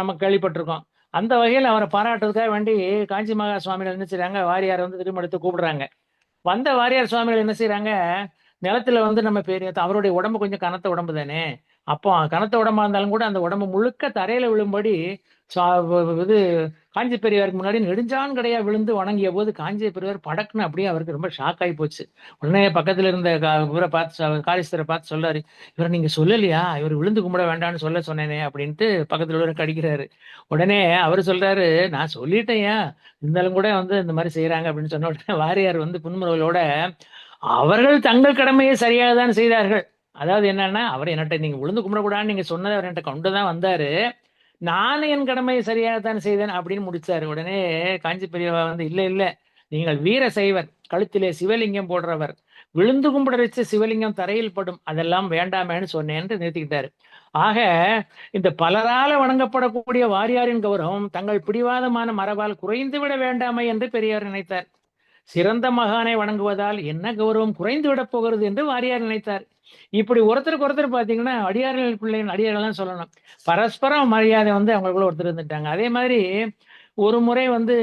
நம்ம கேள்விப்பட்டிருக்கோம். அந்த வகையில் அவரை பாராட்டுறதுக்காக வேண்டி காஞ்சி மகா சுவாமிகள் என்ன செய்றாங்க, வாரியார் வந்து திருமணத்தை கூப்பிடுறாங்க. வந்த வாரியார் சுவாமிகள் என்ன செய்யறாங்க, நிலத்துல வந்து நம்ம பெரிய அவருடைய உடம்பு கொஞ்சம் கனத்த உடம்பு தானே. அப்போ கனத்த உடம்பா இருந்தாலும் கூட அந்த உடம்பு முழுக்க தரையில விழும்படி இது காஞ்சி பெரியவருக்கு முன்னாடி நெடுஞ்சான் கடையா விழுந்து வணங்கிய போது காஞ்சி பெரியவர் படக்குன்னு அப்படியே அவருக்கு ரொம்ப ஷாக் ஆகி போச்சு. உடனே பக்கத்துல இருந்த இவரை பார்த்து காரிஸ்தரை பார்த்து சொல்றாரு, இவரை நீங்க சொல்லலையா, இவர் விழுந்து கும்பிட வேண்டாம்னு சொல்ல சொன்னேனே அப்படின்ட்டு பக்கத்துல உள்ளவரை கடிக்கிறாரு. உடனே அவர் சொல்றாரு, நான் சொல்லிட்டேன்யா, இருந்தாலும் கூட வந்து இந்த மாதிரி செய்யறாங்க அப்படின்னு சொன்ன உடனே வாரியார் வந்து புன்முறுவலோட, அவர்கள் தங்கள் கடமையை சரியாக தான் செய்தார்கள். அதாவது என்னன்னா, அவர் என்கிட்ட நீங்க விழுந்து கும்பிடக்கூடாதுன்னு நீங்க சொன்னதை அவர் என்கிட்ட கொண்டுதான் வந்தாரு, நானும் என் கடமையை சரியாகத்தான் செய்தேன் அப்படின்னு முடிச்சாரு. உடனே காஞ்சி பெரியவா வந்து, இல்ல இல்ல, நீங்கள் வீர சைவர், கழுத்திலே சிவலிங்கம் போடுறவர், விழுந்து கும்பிட வச்ச சிவலிங்கம் தரையில் படும், அதெல்லாம் வேண்டாமேன்னு சொன்னேன்னு நிறுத்திக்கிட்டாரு. ஆக இந்த பலரால வணங்கப்படக்கூடிய வாரியாரின் கௌரவம் தங்கள் பிடிவாதமான மரபால் குறைந்து விட வேண்டாமை என்று பெரியார் நினைத்தார். சிறந்த மகானை வணங்குவதால் என்ன கௌரவம் குறைந்து விட போகிறது என்று வாரியார் நினைத்தார். இப்படி ஒருத்தருக்கு ஒருத்தர் பாத்தீங்கன்னா அடியார்கள் பிள்ளைகள் அடியார்கள் சொல்லணும், பரஸ்பரம் மரியாதை வந்து அவங்களுக்குள்ள ஒருத்தர் இருந்துட்டாங்க. அதே மாதிரி ஒரு முறை வந்து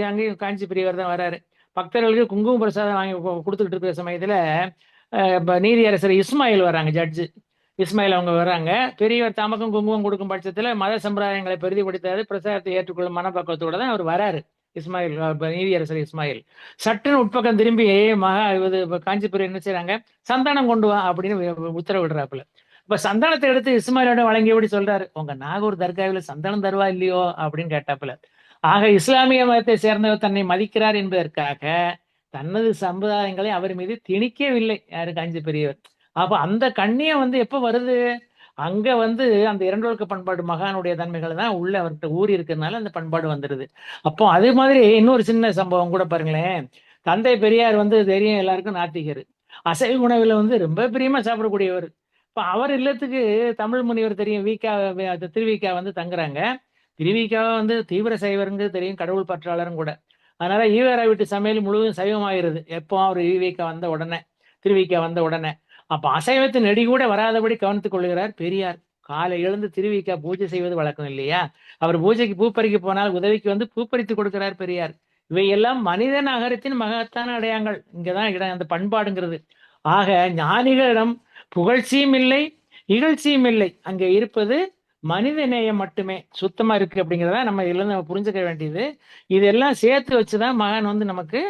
அங்கேயும் காஞ்சி பெரியவர் தான் வராரு, பக்தர்களுக்கு குங்கும பிரசாதம் வாங்கி கொடுத்துக்கிட்டு இருக்கிற சமயத்துல நீதியரசர் இஸ்மாயில் வராங்க, ஜட்ஜு இஸ்மாயில் அவங்க வர்றாங்க. பெரியவர் தமக்கும் குங்குமம் கொடுக்கும் பட்சத்துல மத சம்பிரதாயங்களை பெரிதிப்படுத்தாது பிரசாதத்தை ஏற்றுக்கொள்ளும் மனப்பக்குவத்தோட தான் அவர் வராரு. இஸ்மாயில் நீதியரசர் இஸ்மாயில் சட்டுன்னு உட்பக்கம் திரும்பி இது காஞ்சிபுரம் என்ன செய்றாங்க, சந்தானம் கொண்டு வா அப்படின்னு உத்தரவிடுறாப்புல. இப்ப சந்தானத்தை எடுத்து இஸ்மாயிலோட வழங்கியபடி சொல்றாரு, உங்க நாகூர் தர்காவில சந்தானம் தருவா இல்லையோ அப்படின்னு கேட்டாப்புல. ஆக இஸ்லாமிய மதத்தை சேர்ந்தவர் தன்னை மதிக்கிறார் என்பதற்காக தனது சம்பிரதாயங்களை அவர் மீது திணிக்கவில்லை யாரு, காஞ்சி பெரியவர். அப்ப அந்த கண்ணியம் வந்து எப்ப வருது, அங்க வந்து அந்த இரண்டொழுக்க பண்பாடு மகானுடைய தன்மைகள் தான் உள்ள அவர்கிட்ட ஊறி இருக்கிறதுனால அந்த பண்பாடு வந்துடுது. அப்போ அதே மாதிரி இன்னொரு சின்ன சம்பவம் கூட பாருங்களேன். தந்தை பெரியார் வந்து தெரியும் எல்லாருக்கும் நாத்திகர், அசைவ உணவுல வந்து ரொம்ப பிரியமா சாப்பிடக்கூடியவர். இப்ப அவர் இல்லத்துக்கு தமிழ் முனிவர் தெரியும், திருவிக்கா வந்து தங்குறாங்க. திருவிக்கா வந்து தீவிர சைவருங்கிறது தெரியும், கடவுள் பற்றாளரும் கூட. அதனால ஈவேரா வீட்டு சமையல் முழுவதும் சைவமாயிருது எப்போ அவர் ஈவிக்கா வந்த உடனே, திருவிக்கா வந்த உடனே. அப்ப அசைவத்தின் நெடி கூட வராதபடி கவனித்துக் கொள்கிறார் பெரியார். காலை எழுந்து திருவிக்கா பூஜை செய்வது வழக்கம் இல்லையா, அவர் பூஜைக்கு பூப்பறிக்க போனால் உதவிக்கு வந்து பூப்பறித்து கொடுக்கிறார் பெரியார். இவையெல்லாம் மனித நகரத்தின் மகத்தான அடையாளங்கள். இங்கதான் இடம் அந்த பண்பாடுங்கிறது. ஆக ஞானிகளிடம் புகழ்ச்சியும் இல்லை இகழ்ச்சியும் இல்லை, அங்க இருப்பது மனித நேயம் மட்டுமே சுத்தமா இருக்கு அப்படிங்கிறத நம்ம இதுல இருந்து நம்ம புரிஞ்சுக்க வேண்டியது. இதெல்லாம் சேர்த்து வச்சுதான் மகான் வந்து நமக்கு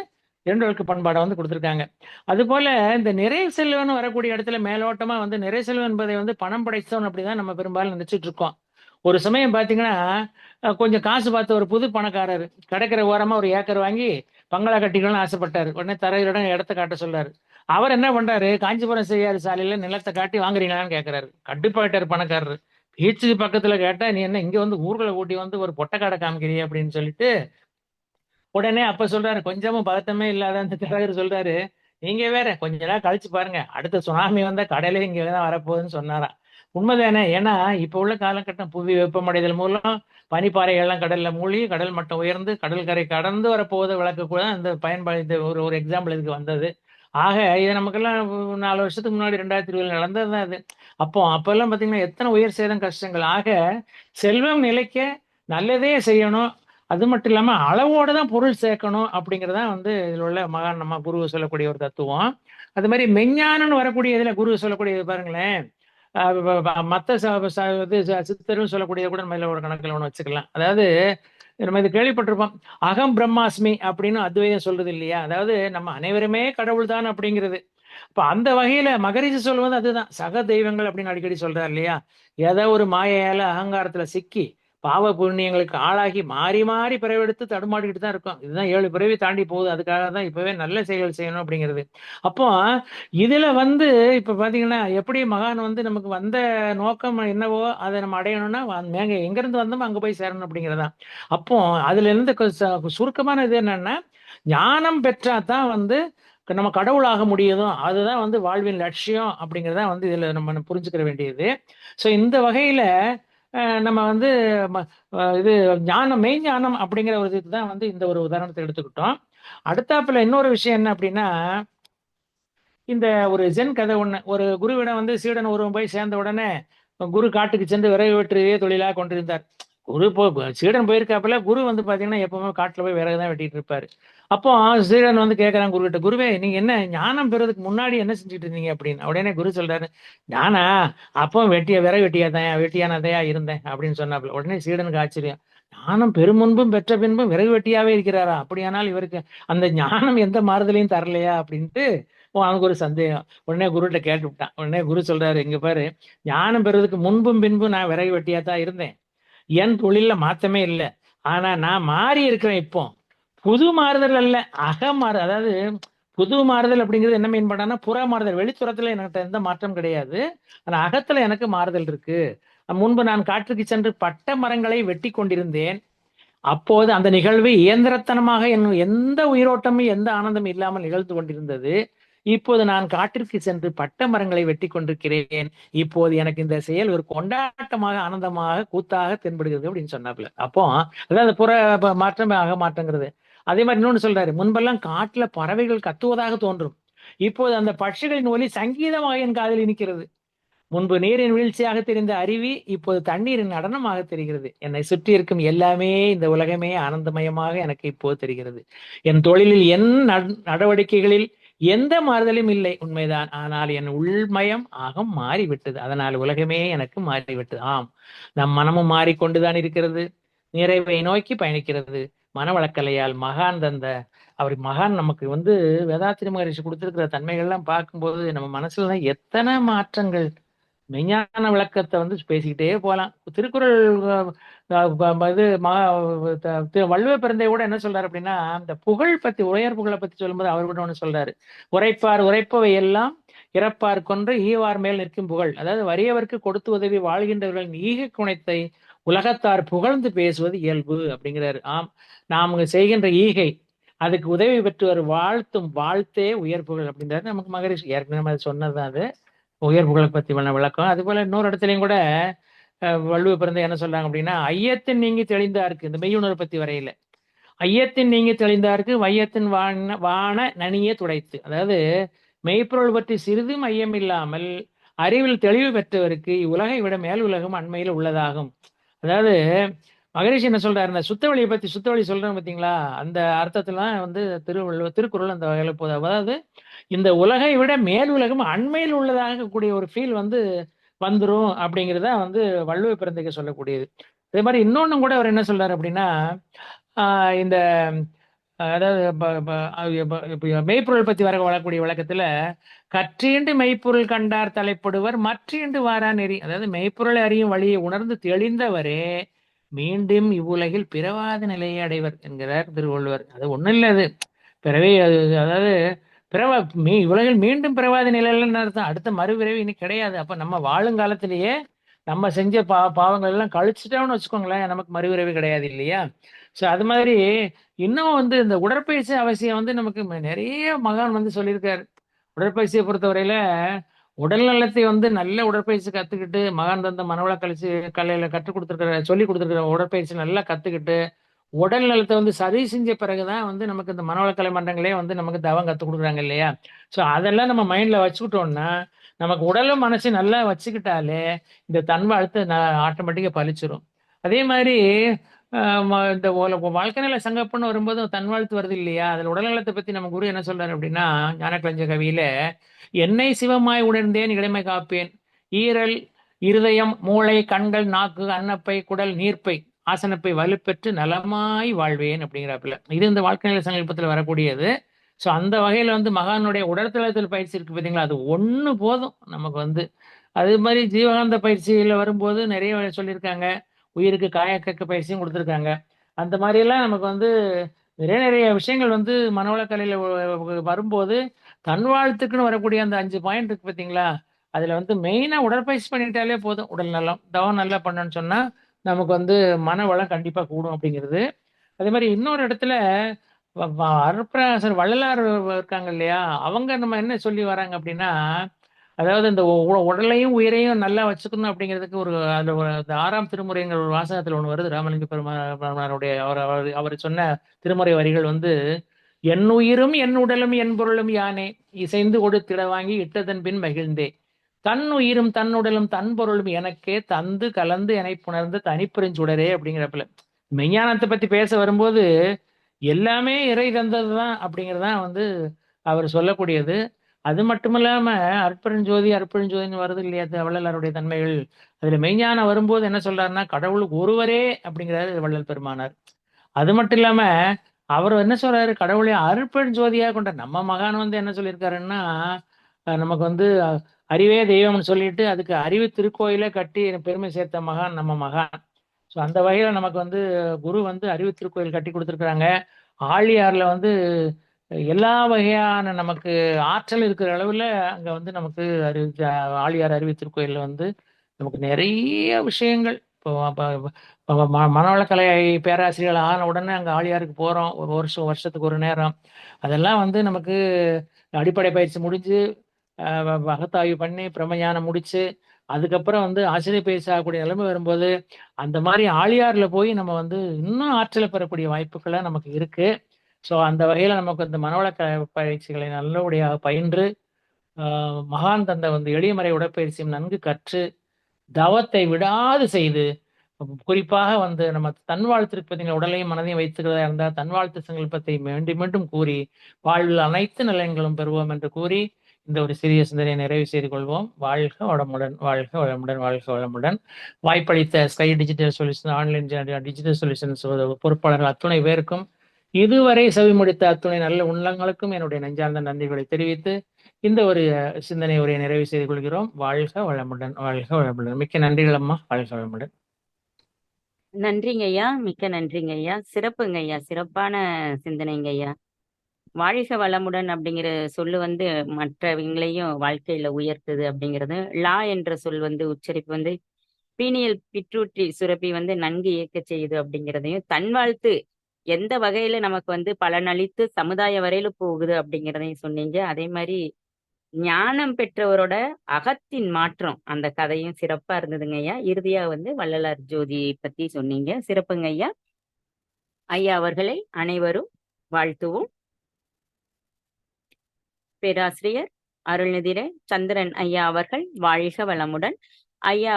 இரண்டொழுக்க பண்பாடை வந்து கொடுத்துருக்காங்க. அது போல இந்த நிறைய செல்வன் வரக்கூடிய இடத்துல மேலோட்டமா வந்து நிறைய செல்வன் என்பதை வந்து பணம் படைத்தவன் அப்படிதான் நம்ம பெரும்பாலும் நினைச்சிட்டு இருக்கோம். ஒரு சமயம் பாத்தீங்கன்னா கொஞ்சம் காசு பார்த்த ஒரு புது பணக்காரர் கடற்கரை ஓரமா ஒரு ஏக்கர் வாங்கி பங்களா கட்டிக்கணும்னு ஆசைப்பட்டாரு. உடனே தரையிடம் இடத்த காட்ட சொல்றாரு. அவர் என்ன பண்றாரு, காஞ்சிபுரம் செய்யாறு சாலையில நிலத்தை காட்டி வாங்குறீங்களான்னு கேட்கிறாரு. கடுப்பாயிட்டாரு பணக்காரரு. பீச்சுக்கு பக்கத்துல கேட்டா, நீ என்ன இங்க வந்து ஊர்களை கூட்டி வந்து ஒரு பொட்டக்காடை காமிக்கிறிய அப்படின்னு சொல்லிட்டு உடனே அப்ப சொல்றாரு, கொஞ்சமும் பதட்டமே இல்லாத அந்த தரகர் சொல்றாரு, நீங்க வேற கொஞ்ச நேரம் கழிச்சு பாருங்க, அடுத்த சுனாமி வந்தா கடலே இங்கதான் வரப்போகுதுன்னு சொன்னாராம். உண்மைதானே. ஏன்னா இப்ப உள்ள காலகட்டம் புவி வெப்பமடைதல் மூலம் பனிப்பாறைகள்லாம் கடல்ல மூழ்கி கடல் மட்டம் உயர்ந்து கடல் கரை கடந்து வரப்போவதை விளக்க கூட அந்த பயன்பாடு இந்த ஒரு ஒரு எக்ஸாம்பிள் இதுக்கு வந்தது. ஆக இது நமக்கெல்லாம் 4 வருஷத்துக்கு முன்னாடி 2020 நடந்ததுதான் அது. அப்பெல்லாம் பாத்தீங்கன்னா எத்தனை உயர் சேதம் கஷ்டங்கள். ஆக செல்வம் நிலைக்க நல்லதே செய்யணும், அது மட்டும் இல்லாம அளவோட தான் பொருள் சேர்க்கணும் அப்படிங்கறதா வந்து இதுல உள்ள மகான் நம்ம குரு சொல்லக்கூடிய ஒரு தத்துவம். அது மாதிரி மெஞ்ஞானம்னு வரக்கூடிய இதுல குரு சொல்லக்கூடியது பாருங்களேன். மத்த சித்தரும் சொல்லக்கூடியது கூட நம்ம இதுல ஒரு கணக்குல ஒண்ணு வச்சுக்கலாம். அதாவது நம்ம இது கேள்விப்பட்டிருப்போம். அகம் பிரம்மாஸ்மி அப்படின்னு அத்வைதம் சொல்றது இல்லையா? அதாவது நம்ம அனைவருமே கடவுள் தான் அப்படிங்கிறது. இப்ப அந்த வகையில மகரிஷி சொல்வது அதுதான். சக தெய்வங்கள் அப்படின்னு அடிக்கடி சொல்றாரு இல்லையா? ஏதோ ஒரு மாயையால அகங்காரத்துல சிக்கி பாவ புண்ணியங்களுக்கு ஆளாகி மாறி மாறி பிறவெடுத்து தடுமாடிக்கிட்டு தான் இருக்கும். இதுதான் 7 பிறவி தாண்டி போகுது. அதுக்காக தான் இப்பவே நல்ல செயல்கள் செய்யணும் அப்படிங்கிறது. அப்போ இதுல வந்து இப்ப பாத்தீங்கன்னா எப்படி மகான் வந்து நமக்கு வந்த நோக்கம் என்னவோ அதை நம்ம அடையணும்னா மேங்க எங்க இருந்து வந்தோமோ அங்க போய் சேரணும் அப்படிங்கிறதான். அப்போ அதுல இருந்து சுருக்கமான இது என்னன்னா, ஞானம் பெற்றா தான் வந்து நம்ம கடவுளாக முடியுதும். அதுதான் வந்து வாழ்வின் லட்சியம் அப்படிங்கிறத வந்து இதுல நம்ம புரிஞ்சுக்கிற வேண்டியது. ஸோ இந்த வகையில நம்ம வந்து இது ஞானம், மெய் ஞானம் அப்படிங்கிற ஒரு இதுக்கு தான் வந்து இந்த ஒரு உதாரணத்தை எடுத்துக்கிட்டோம். அடுத்தாப்புல இன்னொரு விஷயம் என்ன அப்படின்னா, இந்த ஒரு ஜென் கதை ஒண்ணு. ஒரு குருவிடம் வந்து சீடன் ஒருவன் போய் சேர்ந்த உடனே குரு காட்டுக்கு சென்று விறகு வெட்டுறதே தொழிலாக கொண்டிருந்தார். குரு சீடன் போயிருக்காப்புல, குரு வந்து பாத்தீங்கன்னா எப்பவுமே காட்டுல போய் விறகு தான் வெட்டிட்டு இருப்பாரு. அப்போ சீடன் வந்து கேட்கறான் குருகிட்ட, குருவே நீங்க என்ன ஞானம் பெறதுக்கு முன்னாடி என்ன செஞ்சுட்டு இருந்தீங்க அப்படின்னு. உடனே குரு சொல்றாரு, ஞானா அப்போ விறகு வெட்டியானதையா இருந்தேன் அப்படின்னு சொன்னாப்புல. உடனே சீடனுக்கு ஆச்சரியம். ஞானம் பெருமுன்பும் பெற்ற பின்பும் விறகு வெட்டியாவே இருக்கிறாரா? அப்படியானால் இவருக்கு அந்த ஞானம் எந்த மாறுதலையும் தரலையா அப்படின்ட்டு அவனுக்கு ஒரு சந்தேகம். உடனே குருகிட்ட கேட்டு விட்டான். உடனே குரு சொல்றாரு, இங்க பாரு, ஞானம் பெறதுக்கு முன்பும் பின்பும் நான் விறகு வெட்டியா தான் இருந்தேன். என் தொழில மாற்றமே இல்லை. ஆனா நான் மாறி இருக்கிறேன் இப்போ. புது மாறுதல் அல்ல, அதாவது புது மாறுதல் அப்படிங்கிறது என்ன மீன் பண்ணான்னா, புற மாறுதல். வெளிப்புறத்துல என்கிட்ட எந்த மாற்றம் கிடையாது. ஆனா அகத்துல எனக்கு மாறுதல் இருக்கு. முன்பு நான் காட்டுக்கு சென்று பட்ட மரங்களை வெட்டி கொண்டிருந்தேன். அப்போது அந்த நிகழ்வு இயந்திரத்தனமாக எந்த உயிரோட்டமும் எந்த ஆனந்தமும் இல்லாமல் நிகழ்ந்து கொண்டிருந்தது. இப்போது நான் காட்டிற்கு சென்று பட்ட மரங்களை வெட்டி கொண்டிருக்கிறேன். இப்போது எனக்கு இந்த செயல் ஒரு கொண்டாட்டமாக, ஆனந்தமாக, கூத்தாக தென்படுகிறது அப்படின்னு சொன்னாப்புல. அப்போ அதாவது புற மாற்றம் ஆக மாற்றங்கிறது. அதே மாதிரி இன்னொன்னு சொல்றாரு, முன்பெல்லாம் காட்டுல பறவைகள் கத்துவதாக தோன்றும். இப்போது அந்த பட்சிகளின் ஒலி சங்கீதமாக என் காதில் இனிக்கிறது. முன்பு நீரின் வீழ்ச்சியாக தெரிந்த அருவி இப்போது தண்ணீரின் நடனமாக தெரிகிறது. என்னை சுற்றி இருக்கும் எல்லாமே, இந்த உலகமே ஆனந்தமயமாக எனக்கு இப்போது தெரிகிறது. என் தொழிலில் என் நடவடிக்கைகளில் எந்த மாறுதலும் இல்லை, உண்மைதான். ஆனால் என் உள்மயம் ஆகம் மாறிவிட்டது. அதனால் உலகமே எனக்கு மாறிவிட்டது. ஆம், நம் மனமும் மாறிக்கொண்டுதான் இருக்கிறது. நிறைவை நோக்கி பயணிக்கிறது. மனவளக்கலையால் மகான் தந்த மகான் நமக்கு வந்து வேதாத்திரி மகரிஷி கொடுத்திருக்கிற தன்மைகள்லாம் பார்க்கும்போது நம்ம மனசுல எத்தனை மாற்றங்கள். மெய்ஞான விளக்கத்தை வந்து பேசிக்கிட்டே போகலாம். திருக்குறள் இது வள்ளுவ பிறந்தை கூட என்ன சொல்றாரு அப்படின்னா, இந்த புகழ் பத்தி, உரையர் புகழை பத்தி சொல்லும்போது அவர் கூட ஒண்ணு சொல்றாரு. உரைப்பார் உரைப்பவை எல்லாம் இறப்பார் கொன்று ஈவார் மேல் நிற்கும் புகழ். அதாவது வறியவர்க்கு கொடுத்து உதவி வாழ்கின்றவர்களின் ஈகை குணத்தை உலகத்தார் புகழ்ந்து பேசுவது இயல்பு அப்படிங்கிறாரு. ஆம், நாம் செய்கின்ற ஈகை, அதுக்கு உதவி பெற்றவர் வாழ்த்தும் வாழ்த்தே உயர் புகழ் அப்படின்றாரு நமக்கு மகரிஷி. ஏற்கனவே நம்ம சொன்னதுதான் அது உயர் புகழை பத்தி விளக்கம். அது போல இன்னொரு இடத்துலயும் கூட வள்ளுவ பிறந்த என்ன சொல்றாங்க அப்படின்னா, ஐயத்தின் நீங்கி தெளிந்தாருக்கு, இந்த மெய்யுணர்வை பத்தி வரையில, ஐயத்தின் நீங்கி தெளிந்தாருக்கு வையத்தின் வான நனியே துடைத்து. அதாவது மெய்ப்பொருள் பற்றி சிறிதும் ஐயம் இல்லாமல் அறிவில் தெளிவு பெற்றவருக்கு இவ்வுலகை விட மேல் உலகம் அண்மையில் உள்ளதாகும். அதாவது மகரிஷி என்ன சொல்றாரு, இந்த சுத்தவழியை பத்தி, சுத்தவழி சொல்றேன் பார்த்தீங்களா, அந்த அர்த்தத்துல வந்து திருக்குறள் அந்த வகையில போகுது. அதாவது இந்த உலகை விட மேல் உலகம் அண்மையில் உள்ளதாக கூடிய ஒரு ஃபீல் வந்து வந்துரும் அப்படிங்கிறத வந்து வள்ளுவ பிறந்தைக்கு சொல்லக்கூடியது. அதே மாதிரி இன்னொன்னும் கூட அவர் என்ன சொல்றாரு அப்படின்னா, இந்த அதாவது மெய்ப்பொருள் பத்தி வரக்கூடிய வழக்கத்துல, கற்றீண்டு மெய்ப்பொருள் கண்டார் தலைப்படுவர் மற்றீண்டு வாரா நெறி. அதாவது மெய்ப்பொருளை அறியும் வழியை உணர்ந்து தெளிந்தவரே மீண்டும் இவ்வுலகில் பிறவாத நிலையை அடைவர் என்கிறார் திருவள்ளுவர். அது ஒண்ணும் இல்லை, அது பிறவி, அதாவது பிறவா உலகில் மீண்டும் பிறவாத நிலையிலன்னு அர்த்தம். அடுத்த மறுபிறவி இனி கிடையாது. அப்ப நம்ம வாழும் காலத்திலேயே நம்ம செஞ்ச பாவங்கள் எல்லாம் கழிச்சுட்டோம்னு வச்சுக்கோங்களேன், நமக்கு மறுபிறவி கிடையாது இல்லையா? ஸோ அது மாதிரி இன்னும் வந்து இந்த உடற்பயிற்சி அவசியம் வந்து நமக்கு நிறைய மகான் வந்து சொல்லியிருக்காரு. உடற்பயிற்சியை பொறுத்தவரையில உடல் நலத்தை வந்து நல்ல உடற்பயிற்சி கத்துக்கிட்டு, மகான் தந்த மனவள கலையில கற்றுக் கொடுத்துருக்கிற, சொல்லி கொடுத்துருக்கிற உடற்பயிற்சி நல்லா கத்துக்கிட்டு, உடல் நலத்தை வந்து சரி செஞ்ச பிறகுதான் வந்து நமக்கு இந்த மனவளக்கலை மன்றங்களே வந்து நமக்கு தவம் கற்றுக் கொடுக்குறாங்க இல்லையா? ஸோ அதெல்லாம் நம்ம மைண்ட்ல வச்சுக்கிட்டோம்னா, நமக்கு உடலும் மனசு நல்லா வச்சுக்கிட்டாலே இந்த தன்வாழ்த்து ஆட்டோமேட்டிக்கா பலிச்சிரும். அதே மாதிரி இந்த வாழ்க்கை நிலை சங்கப்பன்னு வரும்போது தன்வாழ்த்து வருது இல்லையா? அதுல உடல்நலத்தை பத்தி நம்ம குரு என்ன சொல்றாரு அப்படின்னா, ஞானக்கலைஞ கவியில, என்னை சிவமாய் உணர்ந்தேன் இளமை காப்பேன், ஈரல் இருதயம் மூளை கண்கள் நாக்கு அன்னப்பை குடல் நீர்ப்பை ஆசனப்பை வலுப்பெற்று நலமாய் வாழ்வேன் அப்படிங்கிறாப்புல. இது இந்த வாழ்க்கை நிலை சங்கல்பத்தில் வரக்கூடியது. ஸோ அந்த வகையில் வந்து மகானுடைய உடற்தளத்தில் பயிற்சி இருக்கு பார்த்தீங்களா, அது ஒன்று போதும் நமக்கு வந்து. அது மாதிரி ஜீவகாந்த பயிற்சியில் வரும்போது நிறைய சொல்லியிருக்காங்க. உயிருக்கு காயக்கக்க பயிற்சியும் கொடுத்துருக்காங்க. அந்த மாதிரியெல்லாம் நமக்கு வந்து நிறைய நிறைய விஷயங்கள் வந்து மனவளக்கலையில் வரும்போது தன் வாழ்த்துக்குன்னு வரக்கூடிய அந்த 5 பாயிண்ட் இருக்கு பார்த்தீங்களா, அதில் வந்து மெயினாக உடற்பயிற்சி பண்ணிட்டாலே போதும். உடல் நலம் தவம் நல்லா பண்ணணும்னு சொன்னால் நமக்கு வந்து மன வளம் கண்டிப்பாக கூடும் அப்படிங்கிறது. அதே மாதிரி இன்னொரு இடத்துல அருட்பராசர் வள்ளலார் இருக்காங்க இல்லையா, அவங்க நம்ம என்ன சொல்லி வராங்க அப்படின்னா, அதாவது இந்த உடலையும் உயிரையும் நல்லா வச்சுக்கணும் அப்படிங்கிறதுக்கு ஒரு அதுல ஒரு அந்த 6ஆம் திருமுறைங்கிற ஒரு வாசகத்துல ஒண்ணு வருது. ராமலிங்க பெருமானாருடைய அவர் அவர் அவர் சொன்ன திருமுறை வரிகள் வந்து, என் உயிரும் என் உடலும் என் பொருளும் யானே இசைந்து கொடுத்திட வாங்கி இட்டதன் பின் மகிழ்ந்தே தன் உயிரும் தன் உடலும் தன் பொருளும் எனக்கே தந்து கலந்து எனை புணர்ந்து தனிப்பெருஞ்சுடரே அப்படிங்கிறப்பல மெய்ஞானத்தை பத்தி பேச வரும்போது எல்லாமே இறை தந்ததுதான் அப்படிங்கறதுதான் வந்து அவர் சொல்லக்கூடியது. அது மட்டும் இல்லாம அருட்பெருஞ்சோதி அருட்பெருஞ்சோதின்னு வருது இல்லையா வள்ளலாருடைய தன்மைகள், அதுல மெய்ஞானம் வரும்போது என்ன சொல்றாருன்னா கடவுள் ஒருவரே அப்படிங்கிறாரு வள்ளல் பெருமானார். அது மட்டும் இல்லாம அவர் என்ன சொல்றாரு, கடவுளை அருட்பெருஞ்சோதியா கொண்ட நம்ம மகான் வந்து என்ன சொல்லியிருக்காருன்னா, நமக்கு வந்து அறிவே தெய்வம்னு சொல்லிட்டு அதுக்கு அறிவு திருக்கோயிலே கட்டி பெருமை சேர்த்த மகான் நம்ம மகான். ஸோ அந்த வகையில நமக்கு வந்து குரு வந்து அறிவு திருக்கோயில் கட்டி கொடுத்துருக்குறாங்க. ஆழியார்ல வந்து எல்லா வகையான நமக்கு ஆற்றல் இருக்கிற அளவுல அங்க வந்து நமக்கு ஆழியார் அறிவு திருக்கோயில்ல வந்து நமக்கு நிறைய விஷயங்கள். இப்போ மனவளக்கலை பேராசிரியர்கள் ஆன உடனே அங்க ஆழியாருக்கு போறோம். ஒரு வருஷத்துக்கு ஒரு நேரம். அதெல்லாம் வந்து நமக்கு அடிப்படை பயிற்சி முடிஞ்சு அகத்தாய்வு பண்ணி பிரம்மஞானம் முடிச்சு அதுக்கப்புறம் வந்து ஆசிரியர் பயிற்சி ஆகக்கூடிய நிலைமை வரும்போது அந்த மாதிரி ஆழியார்ல போய் நம்ம வந்து இன்னும் ஆற்றலை பெறக்கூடிய வாய்ப்புகளை நமக்கு இருக்கு. ஸோ அந்த வகையில நமக்கு இந்த மனவளக்க பயிற்சிகளை நல்லபடியாக பயின்று மகான் தந்த வந்து எளியமறை உடற்பயிற்சியும் நன்கு கற்று தவத்தை விடாது செய்து குறிப்பாக வந்து நம்ம தன் வாழ்த்திற்கு பார்த்தீங்கன்னா உடலையும் மனதையும் வைத்துக்கிறதா இருந்தால் தன் வாழ்த்து சங்கல்பத்தை மீண்டும் மீண்டும் கூறி வாழ்வில் அனைத்து நலன்களும் பெறுவோம் என்று கூறி இந்த ஒரு சிறிய சிந்தனையை நிறைவு செய்து கொள்வோம். வாழ்க வளமுடன், வாழ்க வளமுடன், வாழ்க வளமுடன். வாய்ப்பளித்த sky digital solution online digital solutions பொறுப்பாளர்கள் அத்துணை பேருக்கும் இதுவரை செவிமடுத்த அத்துணை நல்ல உள்ளங்களுக்கும் என்னுடைய நெஞ்சார்ந்த நன்றிகளை தெரிவித்து இந்த ஒரு சிந்தனை உரையை நிறைவு செய்து கொள்கிறோம். வாழ்க வளமுடன், வாழ்க வளமுடன். மிக்க நன்றிகள் அம்மா. வாழ்க வளமுடன். நன்றிங்க ஐயா, மிக்க நன்றிங்க ஐயா. சிறப்புங்க ஐயா, சிறப்பான சிந்தனைங்க ஐயா. வாழ்க வளமுடன் அப்படிங்கிற சொல்லு வந்து மற்றவங்களையும் வாழ்க்கையில உயர்த்துது அப்படிங்கிறது. லா என்ற சொல் வந்து உச்சரிப்பு வந்து பீனியல் பிட்ரூட்ரி சுரப்பி வந்து நன்கு இயக்க செய்யுது அப்படிங்கிறதையும், தன் வாழ்த்து எந்த வகையில நமக்கு வந்து பலனளித்து சமுதாய வரையில போகுது அப்படிங்கிறதையும் சொன்னீங்க. அதே மாதிரி ஞானம் பெற்றவரோட அகத்தின் மாற்றம் அந்த கதையும் சிறப்பா இருந்ததுங்க ஐயா. இறுதியா வந்து வள்ளலார் ஜோதி பத்தி சொன்னீங்க. சிறப்புங்க ஐயா. ஐயா அவர்களை அனைவரும் வாழ்த்துவோம். பேராசிரியர் அருள்நிதிரே சந்திரன் ஐயா அவர்கள் வாழ்க வளமுடன். ஐயா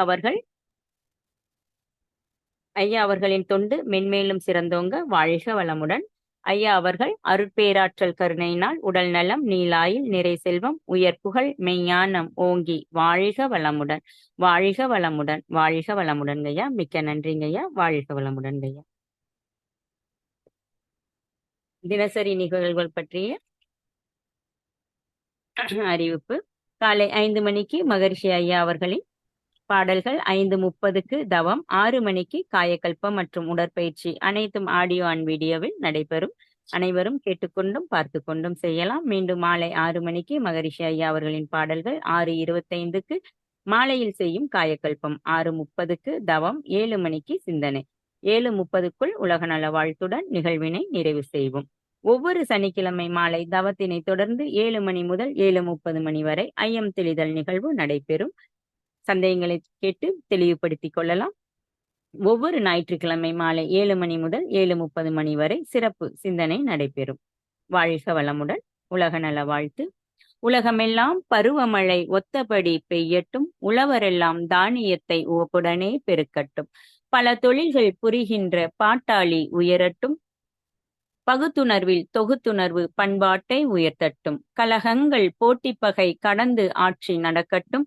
அவர்களின் தொண்டு மென்மேலும் சிறந்தோங்க. வாழ்க வளமுடன். ஐயா அவர்கள் அருட்பேராற்றல் கருணையினால் உடல் நலம், நீலாயில், நிறை செல்வம், உயர் புகழ், மெய்ஞானம் ஓங்கி வாழ்க வளமுடன், வாழ்க வளமுடன், வாழ்க வளமுடன் ஐயா. மிக்க நன்றிங்க ஐயா. வாழ்க வளமுடன் ஐயா. தினசரி நிகழ்வுகள் பற்றிய அறிவிப்பு. காலை 5 மணிக்கு மகரிஷி ஐயா அவர்களின் பாடல்கள், 5:30க்கு தவம், 6 மணிக்கு காயக்கல்பம் மற்றும் உடற்பயிற்சி அனைத்தும் ஆடியோ அண்ட் வீடியோவில் நடைபெறும். அனைவரும் கேட்டுக்கொண்டும் பார்த்து கொண்டும் செய்யலாம். மீண்டும் மாலை 6 மணிக்கு மகரிஷி ஐயா அவர்களின் பாடல்கள், 6:25க்கு மாலையில் செய்யும் காயக்கல்பம், 6:30க்கு தவம், 7 மணிக்கு சிந்தனை, 7:30க்குள் உலக நல வாழ்த்துடன் நிகழ்வினை நிறைவு செய்வோம். ஒவ்வொரு சனிக்கிழமை மாலை தவத்தினை தொடர்ந்து 7 மணி முதல் 7:30 மணி வரை ஐயம் தெளிதல் நிகழ்வு நடைபெறும். சந்தேகங்களை கேட்டு தெளிவுபடுத்திக் கொள்ளலாம். ஒவ்வொரு ஞாயிற்றுக்கிழமை மாலை 7 மணி முதல் 7:30 மணி வரை சிறப்பு சிந்தனை நடைபெறும். வாழ்க வளமுடன். உலக நல வாழ்த்து. உலகமெல்லாம் பருவமழை ஒத்தபடி பெய்யட்டும், உழவரெல்லாம் தானியத்தை உவப்புடனே பெருக்கட்டும், பல தொழில்கள் புரிகின்ற பாட்டாளி உயரட்டும், பகுத்துணர்வில் தொகுத்துணர்வு பண்பாட்டை உயர்த்தட்டும். கலகங்கள் போட்டிப்பகை கடந்து ஆட்சி நடக்கட்டும்.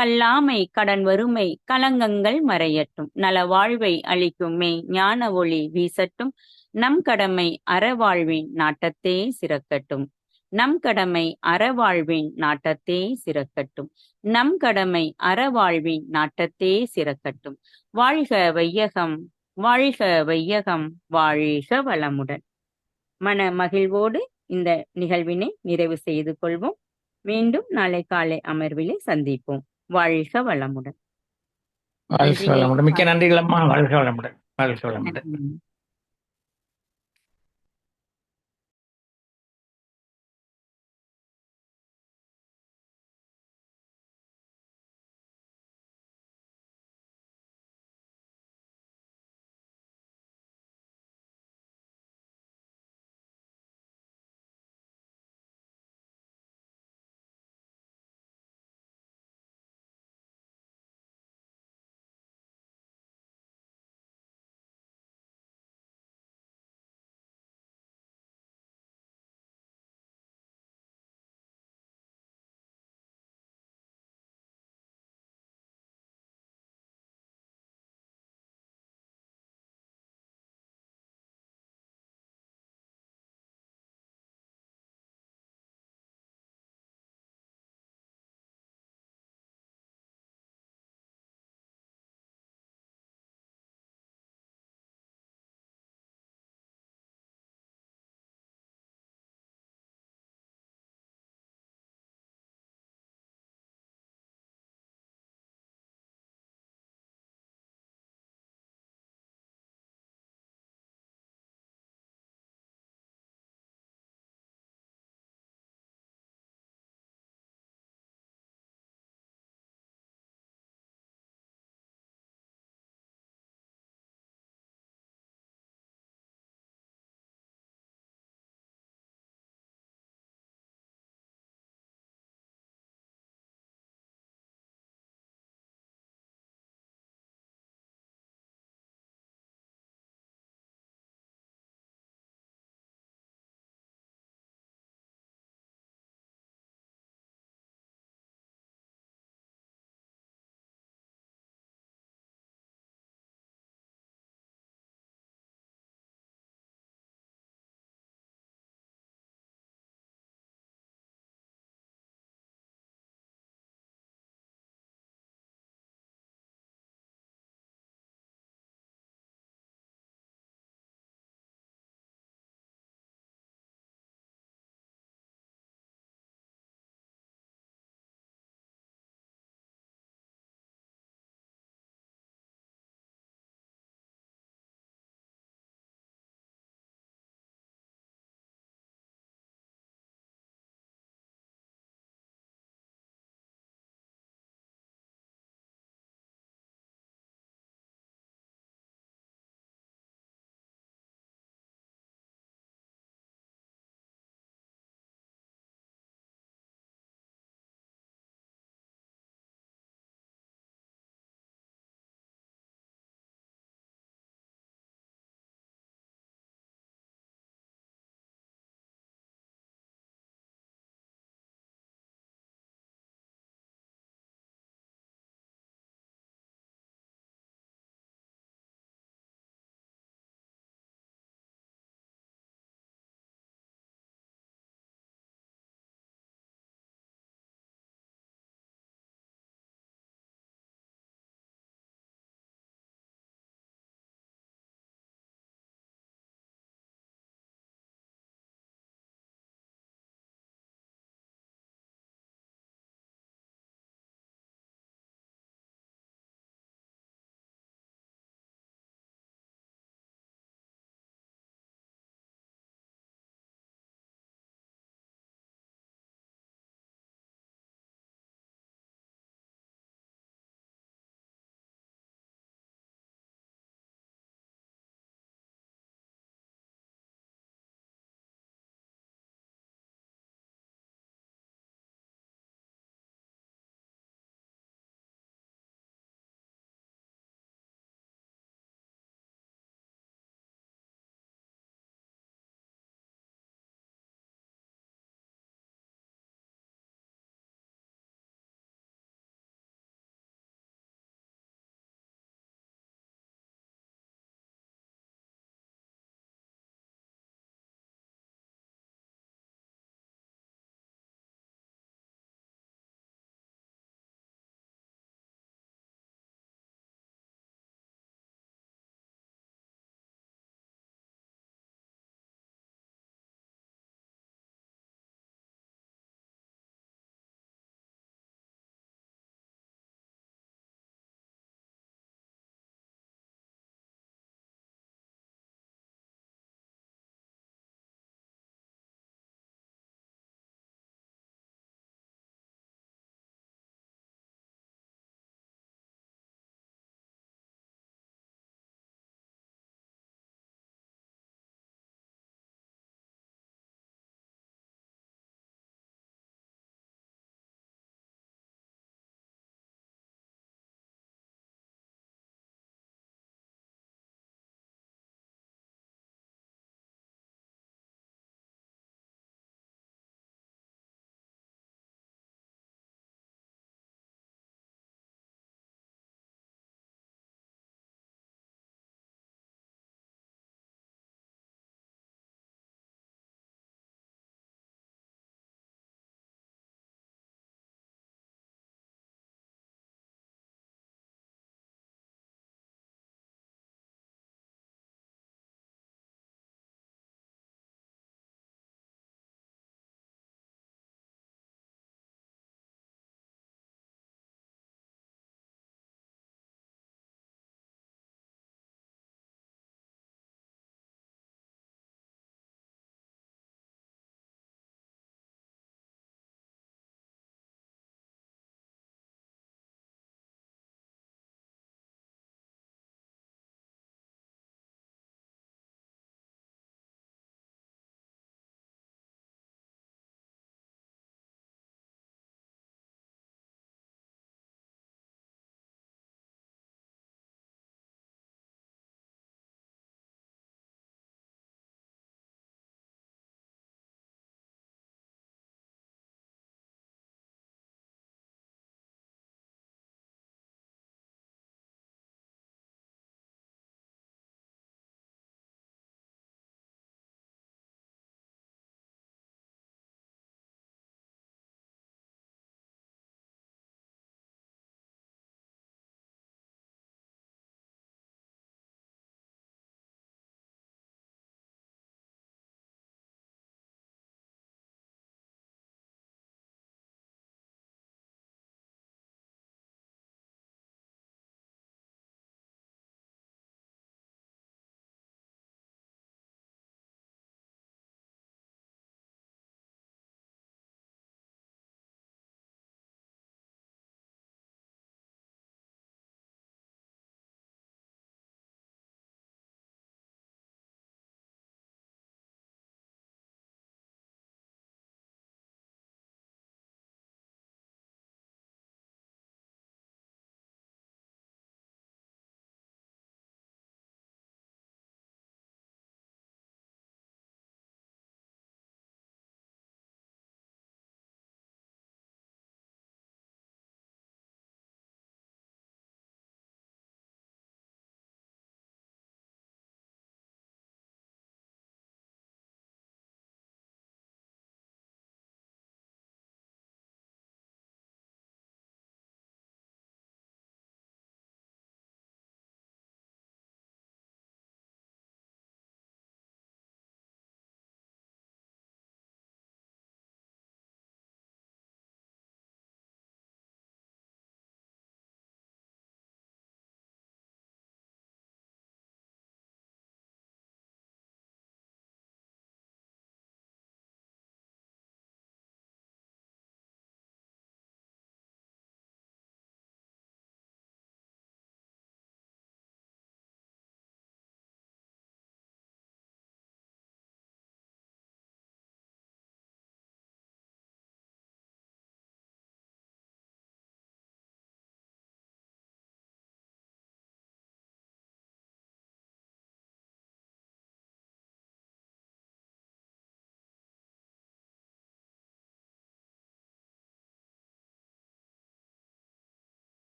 கல்லாமை கடன் வறுமை கலங்கங்கள் மறையட்டும். நலவாழ்வை அளிக்கும் ஞான ஒளி வீசட்டும். நம் கடமை அறவாழ்வின் நாட்டத்தே சிறக்கட்டும். நம் கடமை அறவாழ்வின் நாட்டத்தே சிறக்கட்டும். நம் கடமை அறவாழ்வின் நாட்டத்தே சிறக்கட்டும். வாழ்க வையகம், வாழ்க வையகம், வாழ்க வளமுடன். மன மகிழ்வோடு இந்த நிகழ்வினை நிறைவு செய்து கொள்வோம். மீண்டும் நாளை காலை அமர்விலே சந்திப்போம். வாழ்க வளமுடன். வாழ்க வளமுடன். மிக்க நன்றிகள் அம்மா. வாழ்க வளமுடன். வாழ்க வளமுடன். நன்றி.